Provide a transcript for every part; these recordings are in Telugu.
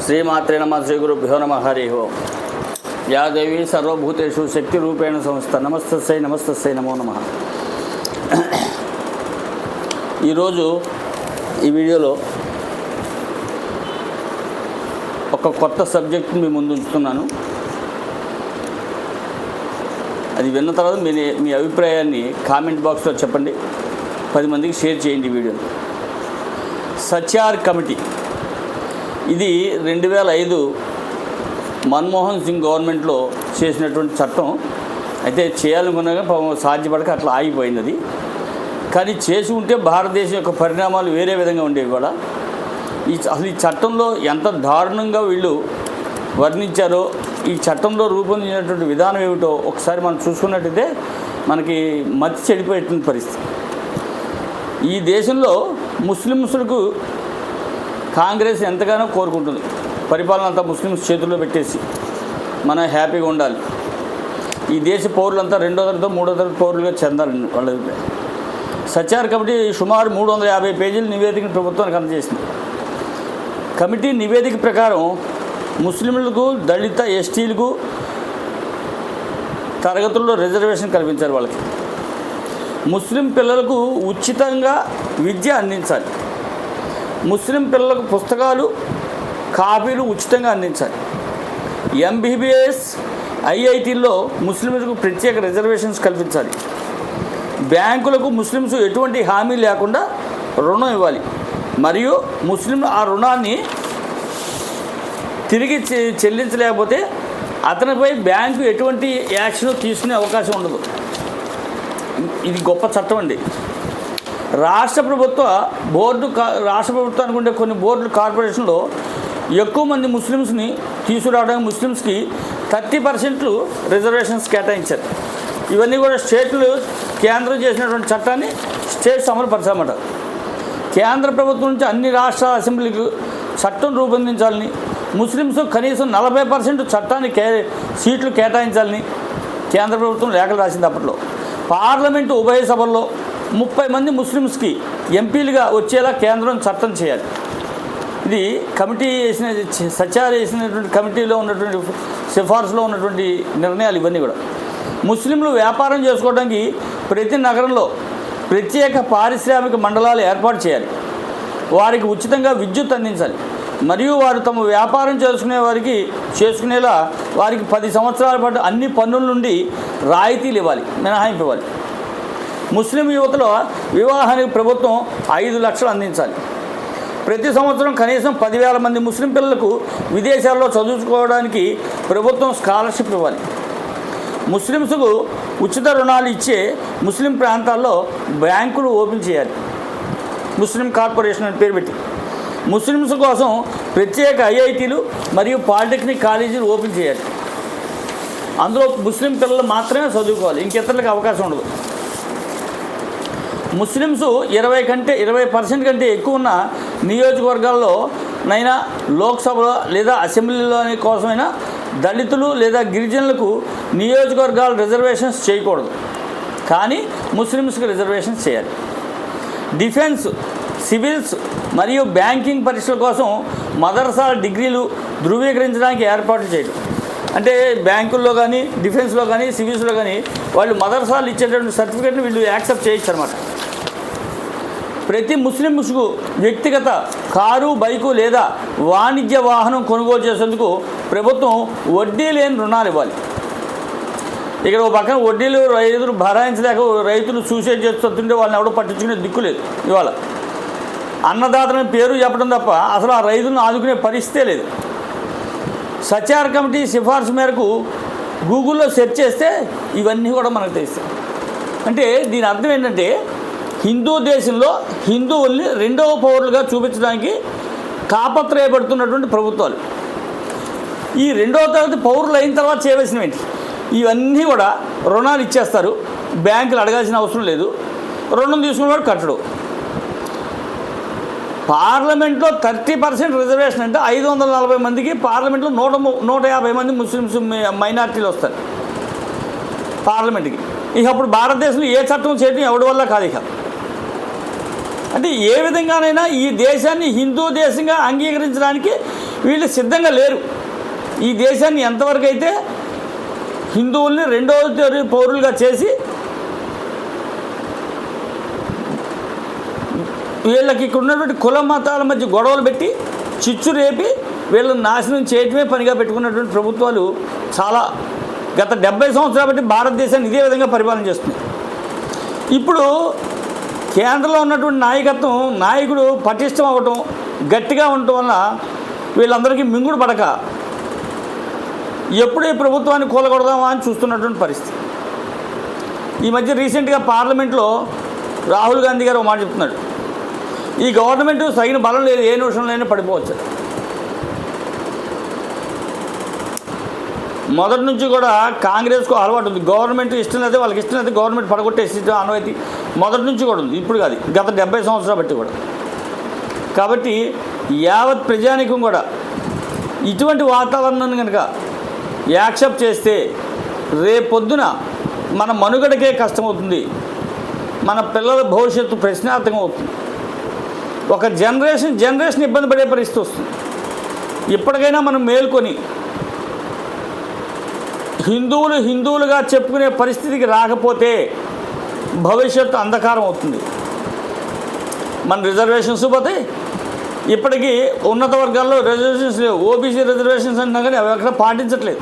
శ్రీమాత్రే నమః శ్రీ గురుభ్యో నమః హరి ఓం. యా దేవి సర్వభూతేషు శక్తి రూపేణ సంస్థ నమస్తస్యై నమస్తస్యై నమో నమః. ఈరోజు ఈ వీడియోలో ఒక కొత్త సబ్జెక్ట్ని మీ ముందు ఉంచుతున్నాను. అది విన్న తర్వాత మీ అభిప్రాయాన్ని కామెంట్ బాక్స్లో చెప్పండి, 10 మందికి షేర్ చేయండి ఈ వీడియోని. సచార్ కమిటీ ఇది 2005 మన్మోహన్ సింగ్ గవర్నమెంట్లో చేసినటువంటి చట్టం. అయితే చేయాలనుకున్నాక సాధ్యపడక అట్లా ఆగిపోయింది అది. కానీ చేసి ఉంటే భారతదేశం యొక్క పరిణామాలు వేరే విధంగా ఉండేవి కూడా. అసలు ఈ చట్టంలో ఎంత దారుణంగా వీళ్ళు వర్ణించారో, ఈ చట్టంలో రూపొందించినటువంటి విధానం ఏమిటో ఒకసారి మనం చూసుకున్నట్టయితే మనకి మతి చెడిపోయేటువంటి పరిస్థితి. ఈ దేశంలో ముస్లింలకు కాంగ్రెస్ ఎంతగానో కోరుకుంటుంది, పరిపాలన అంతా ముస్లిమ్స్ చేతుల్లో పెట్టేసి మనం హ్యాపీగా ఉండాలి, ఈ దేశ పౌరులంతా 2వ తరగతి 3వ తరగతి పౌరులుగా చెందాలని వాళ్ళ అభిప్రాయం. సచార్ కమిటీ సుమారు 350 పేజీల నివేదికను ప్రభుత్వానికి అందజేసింది. కమిటీ నివేదిక ప్రకారం ముస్లింలకు, దళిత, ఎస్టీలకు తరగతుల్లో రిజర్వేషన్ కల్పించారు. వాళ్ళకి ముస్లిం పిల్లలకు ఉచితంగా విద్య అందించాలి, ముస్లిం పిల్లలకు పుస్తకాలు, కాపీలు ఉచితంగా అందించాలి. ఎంబీబీఎస్, ఐఐటీల్లో ముస్లింలకు ప్రత్యేక రిజర్వేషన్స్ కల్పించాలి. బ్యాంకులకు ముస్లిమ్స్ ఎటువంటి హామీ లేకుండా రుణం ఇవ్వాలి, మరియు ముస్లింలు ఆ రుణాన్ని తిరిగి చెల్లించలేకపోతే అతనిపై బ్యాంకు ఎటువంటి యాక్షన్ తీసుకునే అవకాశం ఉండదు. ఇది గొప్ప చట్టం అండి. రాష్ట్ర ప్రభుత్వానికి ఉండే కొన్ని బోర్డులు, కార్పొరేషన్లో ఎక్కువ మంది ముస్లిమ్స్ని తీసుకురావడానికి ముస్లిమ్స్కి 30% రిజర్వేషన్స్ కేటాయించారు. ఇవన్నీ కూడా స్టేట్లు కేంద్రం చేసినటువంటి చట్టాన్ని స్టేట్స్ అమలుపరచాలన్నమాట. కేంద్ర ప్రభుత్వం నుంచి అన్ని రాష్ట్ర అసెంబ్లీకి చట్టం రూపొందించాలని, ముస్లిమ్స్ కనీసం 40% చట్టాన్ని సీట్లు కేటాయించాలని కేంద్ర ప్రభుత్వం లేఖలు రాసింది. అప్పట్లో పార్లమెంటు ఉభయ సభల్లో 30 మంది ముస్లిమ్స్కి ఎంపీలుగా వచ్చేలా కేంద్రం చట్టం చేయాలి. ఇది కమిటీ సచార్ వేసినటువంటి కమిటీలో ఉన్నటువంటి సిఫార్సులో ఉన్నటువంటి నిర్ణయాలు ఇవన్నీ కూడా. ముస్లింలు వ్యాపారం చేసుకోవడానికి ప్రతి నగరంలో ప్రత్యేక పారిశ్రామిక మండలాలు ఏర్పాటు చేయాలి, వారికి ఉచితంగా విద్యుత్ అందించాలి, మరియు వారు తమ వ్యాపారం చేసుకునేలా వారికి 10 సంవత్సరాల పాటు అన్ని పన్నుల నుండి రాయితీలు ఇవ్వాలి, మినహాయింపు ఇవ్వాలి. ముస్లిం యువతలో వివాహానికి ప్రభుత్వం 5 లక్షలు అందించాలి. ప్రతి సంవత్సరం కనీసం 10,000 మంది ముస్లిం పిల్లలకు విదేశాల్లో చదువుకోవడానికి ప్రభుత్వం స్కాలర్షిప్ ఇవ్వాలి. ముస్లిమ్స్కు ఉచిత రుణాలు ఇచ్చే ముస్లిం ప్రాంతాల్లో బ్యాంకులు ఓపెన్ చేయాలి, ముస్లిం కార్పొరేషన్ అని పేరు పెట్టి. ముస్లిమ్స్ కోసం ప్రత్యేక ఐఐటీలు మరియు పాలిటెక్నిక్ కాలేజీలు ఓపెన్ చేయాలి. అందులో ముస్లిం పిల్లలు మాత్రమే చదువుకోవాలి, ఇంకెతరులకు అవకాశం ఉండదు. ముస్లిమ్స్ 20% కంటే ఎక్కువ ఉన్న నియోజకవర్గాల్లో నైనా లోక్సభలో లేదా అసెంబ్లీలోని కోసమైనా దళితులు లేదా గిరిజనులకు నియోజకవర్గాల రిజర్వేషన్స్ చేయకూడదు, కానీ ముస్లిమ్స్కి రిజర్వేషన్స్ చేయాలి. డిఫెన్స్, సివిల్స్ మరియు బ్యాంకింగ్ పరీక్షల కోసం మదర్సా డిగ్రీలు ధృవీకరించడానికి ఏర్పాటు చేయడం. అంటే బ్యాంకుల్లో కానీ, డిఫెన్స్లో కానీ, సివిల్స్లో కానీ వాళ్ళు మదర్సాలు ఇచ్చేటువంటి సర్టిఫికేట్ని వీళ్ళు యాక్సెప్ట్ చేయొచ్చు అనమాట. ప్రతి ముస్లింకు వ్యక్తిగత కారు, బైకు లేదా వాణిజ్య వాహనం కొనుగోలు చేసేందుకు ప్రభుత్వం వడ్డీ లేని రుణాలు ఇవ్వాలి. ఇక్కడ ఒక పక్కన వడ్డీలు రైతులు భరాయించలేక రైతులు సూసైడ్ చేస్తుంటే వాళ్ళని ఎవడో పట్టించుకునే దిక్కు లేదు. ఇవాళ అన్నదాతలని పేరు చెప్పడం తప్ప అసలు ఆ రైతులను ఆదుకునే పరిస్థితే లేదు. సచార్ కమిటీ సిఫార్సు మేరకు గూగుల్లో సెర్చ్ చేస్తే ఇవన్నీ కూడా మనకు తెలుస్తాయి. అంటే దీని అర్థం ఏంటంటే, హిందూ దేశంలో హిందువుల్ని 2వ పౌరులుగా చూపించడానికి తాపత్రయపడుతున్నటువంటి ప్రభుత్వాలు ఈ 2వ తరగతి పౌరులు అయిన తర్వాత చేయవలసినవి ఏంటి? ఇవన్నీ కూడా రుణాలు ఇచ్చేస్తారు, బ్యాంకులు అడగాల్సిన అవసరం లేదు, రుణం తీసుకున్నవాడు కట్టడు. పార్లమెంట్లో 30% రిజర్వేషన్ అంటే 540 మందికి పార్లమెంట్లో 150 మంది ముస్లిమ్స్ మైనార్టీలు వస్తారు పార్లమెంట్కి. ఇక అప్పుడు భారతదేశంలో ఏ చట్టం చేయడం ఎవరి వల్ల కాదు. ఇక అంటే ఏ విధంగానైనా ఈ దేశాన్ని హిందూ దేశంగా అంగీకరించడానికి వీళ్ళు సిద్ధంగా లేరు. ఈ దేశాన్ని ఎంతవరకు అయితే హిందువుల్ని రెండవ పౌరులుగా చేసి వీళ్ళకి ఇక్కడ ఉన్నటువంటి కుల మతాల మధ్య గొడవలు పెట్టి చిచ్చు రేపి వీళ్ళని నాశనం చేయటమే పనిగా పెట్టుకున్నటువంటి ప్రభుత్వాలు చాలా గత 70 సంవత్సరాలు బట్టి భారతదేశాన్ని ఇదే విధంగా పరిపాలన చేస్తుంది. ఇప్పుడు కేంద్రంలో ఉన్నటువంటి నాయకుడు పటిష్టం అవ్వటం, గట్టిగా ఉండటం వల్ల వీళ్ళందరికీ మింగుడు పడక ఎప్పుడు ఈ ప్రభుత్వాన్ని కూలగొడదామా అని చూస్తున్నటువంటి పరిస్థితి. ఈ మధ్య రీసెంట్గా పార్లమెంట్లో రాహుల్ గాంధీ గారు ఒక మాట చెప్తున్నాడు, ఈ గవర్నమెంట్ తగిన బలం లేదు, ఏ నిమిషంలోనే పడిపోవచ్చు. మొదటి నుంచి కూడా కాంగ్రెస్కు అలవాటు ఉంది, గవర్నమెంట్ ఇష్టం లేదు, వాళ్ళకి ఇష్టం లేదు, గవర్నమెంట్ పడగొట్టేసి అనువైతే మొదటి నుంచి కూడా ఉంది, ఇప్పుడు కాదు, గత 70 సంవత్సరాలు బట్టి కూడా. కాబట్టి యావత్ ప్రజానికం కూడా ఇటువంటి వాతావరణాన్ని కనుక యాక్సెప్ట్ చేస్తే రేపొద్దున మన మనుగడకే కష్టమవుతుంది, మన పిల్లల భవిష్యత్తు ప్రశ్నార్థకం అవుతుంది, ఒక జనరేషన్ ఇబ్బంది పడే పరిస్థితి వస్తుంది. ఇప్పటికైనా మనం మేల్కొని హిందువులుగా చెప్పుకునే పరిస్థితికి రాకపోతే భవిష్యత్తు అంధకారం అవుతుంది. మన రిజర్వేషన్స్ పోతాయి. ఇప్పటికీ ఉన్నత వర్గాల్లో రిజర్వేషన్స్ లేవు. ఓబీసీ రిజర్వేషన్స్ అన్నా కానీ అవి ఎక్కడ పాటించట్లేదు.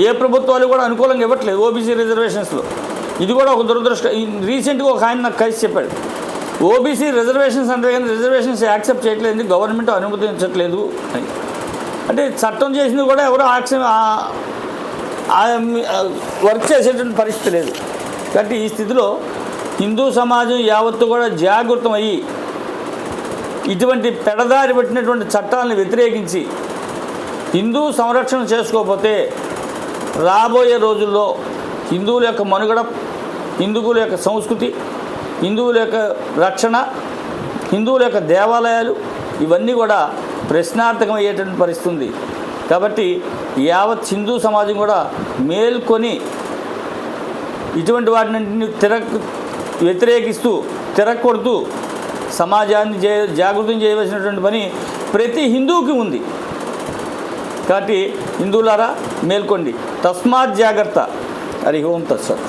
ఏ ప్రభుత్వాలు కూడా అనుకూలంగా ఇవ్వట్లేదు ఓబీసీ రిజర్వేషన్స్లో. ఇది కూడా ఒక దురదృష్టం. రీసెంట్గా ఒక ఆయన నాకు కలిసి చెప్పాడు, ఓబీసీ రిజర్వేషన్స్ అంటే కానీ రిజర్వేషన్స్ యాక్సెప్ట్ చేయట్లేదు, గవర్నమెంట్ అనుమతించట్లేదు అని. అంటే చట్టం చేసింది కూడా ఎవరో వర్క్ చేసేటువంటి పరిస్థితి లేదు. కాబట్టి ఈ స్థితిలో హిందూ సమాజం యావత్తు కూడా జాగృతమయ్యి ఇటువంటి పెడదారి పెట్టినటువంటి చట్టాలను వ్యతిరేకించి హిందూ సంరక్షణ చేసుకోకపోతే రాబోయే రోజుల్లో హిందువుల యొక్క మనుగడ, హిందువుల యొక్క సంస్కృతి, హిందువుల యొక్క రక్షణ, హిందువుల యొక్క దేవాలయాలు ఇవన్నీ కూడా ప్రశ్నార్థకం అయ్యేటువంటి పరిస్థితి ఉంది. కాబట్టి యావత్ హిందూ సమాజం కూడా మేల్కొని ఇటువంటి వాటిని వ్యతిరేకిస్తూ తిరగకొడుతూ సమాజాన్ని జాగృతం చేయవలసినటువంటి పని ప్రతి హిందువుకి ఉంది. కాబట్టి హిందువులారా మేల్కోండి, తస్మాత్ జాగ్రత్త. హరి ఓం తత్సత్.